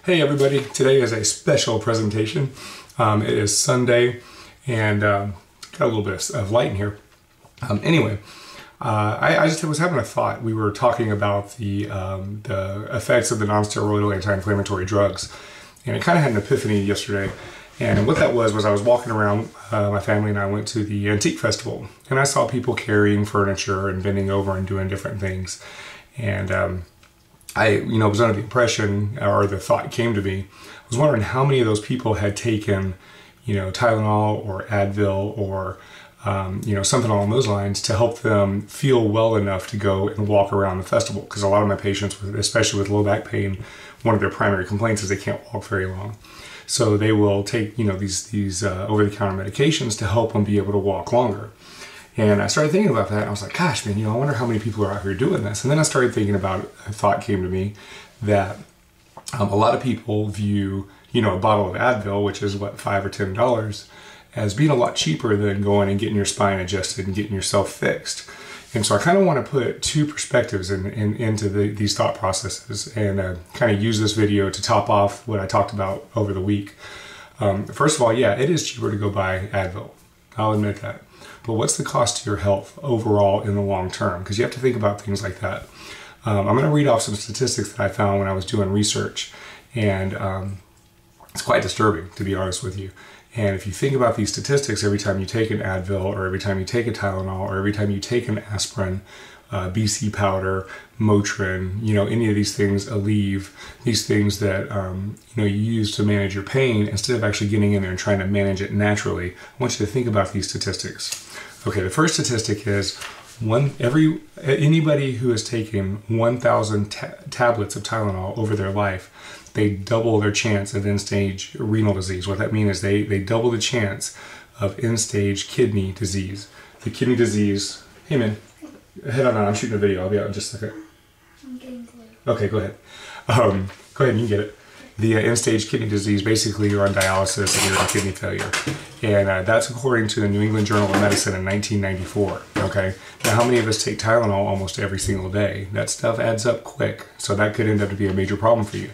Hey everybody, today is a special presentation. It is Sunday and got a little bit of light in here. I just was having a thought. We were talking about the effects of the non-steroidal anti-inflammatory drugs, and I kind of had an epiphany yesterday. And what that was I was walking around, my family and I went to the antique festival, and I saw people carrying furniture and bending over and doing different things. And I was under the impression, or the thought came to me, I was wondering how many of those people had taken, Tylenol or Advil or, something along those lines to help them feel well enough to go and walk around the festival. Because a lot of my patients, especially with low back pain, one of their primary complaints is they can't walk very long. So they will take, these over-the-counter medications to help them be able to walk longer. And I started thinking about that, and I was like, gosh, man, I wonder how many people are out here doing this. And then I started thinking about it. A thought came to me that a lot of people view, a bottle of Advil, which is what, $5 or $10, as being a lot cheaper than going and getting your spine adjusted and getting yourself fixed. And so I kind of want to put two perspectives into these thought processes and kind of use this video to top off what I talked about over the week. First of all, yeah, it is cheaper to go buy Advil. I'll admit that. But what's the cost to your health overall in the long term? Because you have to think about things like that. I'm going to read off some statistics that I found when I was doing research, and it's quite disturbing, to be honest with you. And if you think about these statistics, every time you take an Advil, or every time you take a Tylenol, or every time you take an aspirin, BC powder, motrin, any of these things, Aleve, these things that you use to manage your pain, instead of actually getting in there and trying to manage it naturally, I want you to think about these statistics. Okay, the first statistic is anybody who has taken 1,000 tablets of Tylenol over their life, they double their chance of end-stage renal disease. What that means is they double the chance of end-stage kidney disease. The kidney disease, hey man, head on out, I'm shooting a video, I'll be out in just a second. I'm getting close. Okay, go ahead. Go ahead, you can get it. The end-stage kidney disease, basically you're on dialysis and you're in kidney failure. And that's according to the New England Journal of Medicine in 1994, okay? Now, how many of us take Tylenol almost every single day? That stuff adds up quick, so that could end up to be a major problem for you.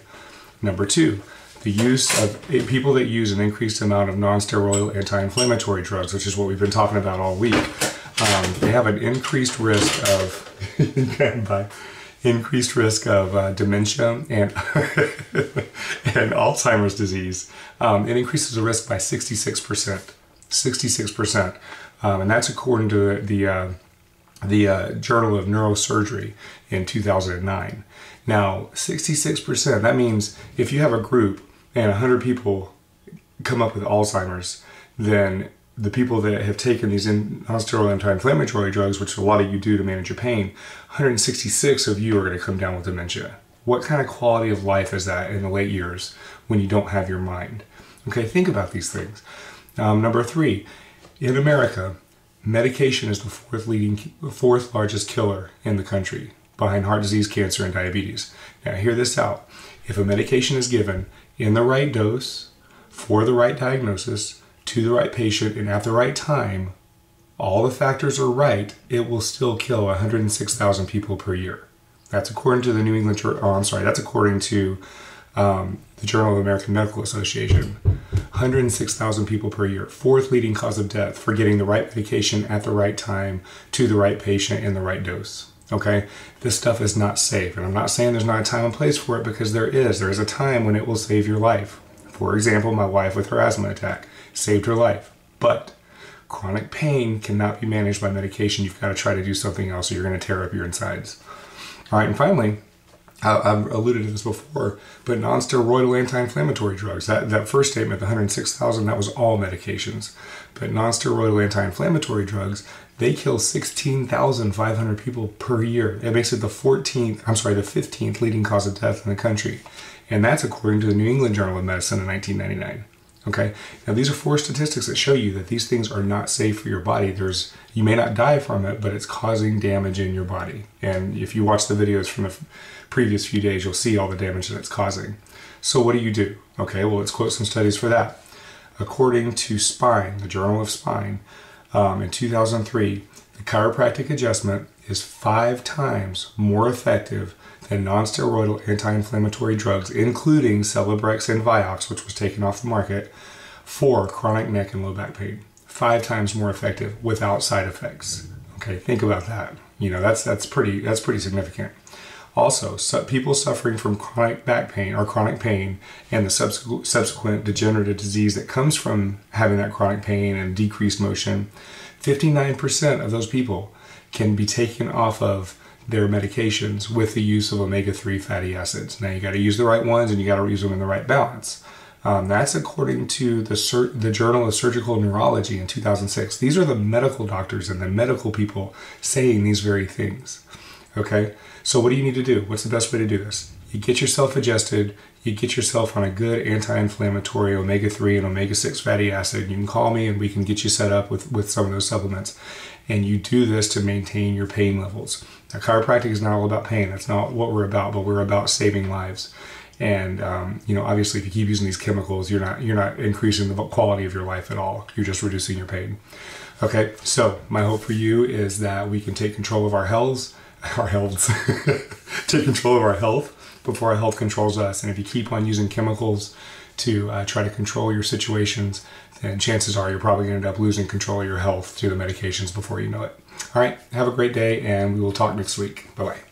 Number two, the use of people that use an increased amount of non-steroidal anti-inflammatory drugs, which is what we've been talking about all week. They have an increased risk of dementia and and Alzheimer's disease. It increases the risk by 66%. 66%, and that's according to the Journal of Neurosurgery in 2009. Now, 66%. That means if you have a group and 100 people come up with Alzheimer's, then the people that have taken these non-steroidal anti-inflammatory drugs, which a lot of you do to manage your pain, 166 of you are going to come down with dementia. What kind of quality of life is that in the late years when you don't have your mind? Okay, think about these things. Number three, in America, medication is the fourth largest killer in the country, behind heart disease, cancer, and diabetes. Now, hear this out. If a medication is given in the right dose, for the right diagnosis, to the right patient, and at the right time, all the factors are right, it will still kill 106,000 people per year. That's according to the that's according to the Journal of the American Medical Association. 106,000 people per year. Fourth leading cause of death for getting the right medication at the right time, to the right patient, in the right dose. Okay? This stuff is not safe. And I'm not saying there's not a time and place for it, because there is. There is a time when it will save your life. For example, my wife with her asthma attack saved her life. But chronic pain cannot be managed by medication. You've got to try to do something else, or you're going to tear up your insides. All right, and finally, I've alluded to this before, but non-steroidal anti-inflammatory drugs, that first statement, the 106,000, that was all medications. But non-steroidal anti-inflammatory drugs, they kill 16,500 people per year. It makes it the 15th leading cause of death in the country. And that's according to the New England Journal of Medicine in 1999. Okay, now these are four statistics that show you that these things are not safe for your body. You may not die from it, but it's causing damage in your body. And if you watch the videos from the previous few days, you'll see all the damage that it's causing. So what do you do? Okay, well, let's quote some studies for that. According to Spine, the Journal of Spine, in 2003, the chiropractic adjustment is 5 times more effective than non-steroidal anti-inflammatory drugs, including Celebrex and Vioxx, which was taken off the market, for chronic neck and low back pain. 5 times more effective without side effects. Okay, think about that. You know, that's pretty significant. Also, people suffering from chronic back pain or chronic pain and the subsequent degenerative disease that comes from having that chronic pain and decreased motion, 59% of those people can be taken off of their medications with the use of omega-3 fatty acids. Now, you got to use the right ones and you got to use them in the right balance. That's according to the Journal of Surgical Neurology in 2006. These are the medical doctors and the medical people saying these very things. Okay, so what do you need to do? What's the best way to do this? You get yourself adjusted, you get yourself on a good anti-inflammatory omega-3 and omega-6 fatty acid. You can call me and we can get you set up with some of those supplements. And you do this to maintain your pain levels. Now, chiropractic is not all about pain. That's not what we're about, but we're about saving lives. And you know, obviously, if you keep using these chemicals, you're not increasing the quality of your life at all. You're just reducing your pain. Okay, so my hope for you is that we can take control of take control of our health before our health controls us. And if you keep on using chemicals to try to control your situations, then chances are you're probably going to end up losing control of your health to the medications before you know it. All right, have a great day, and we will talk next week. Bye-bye.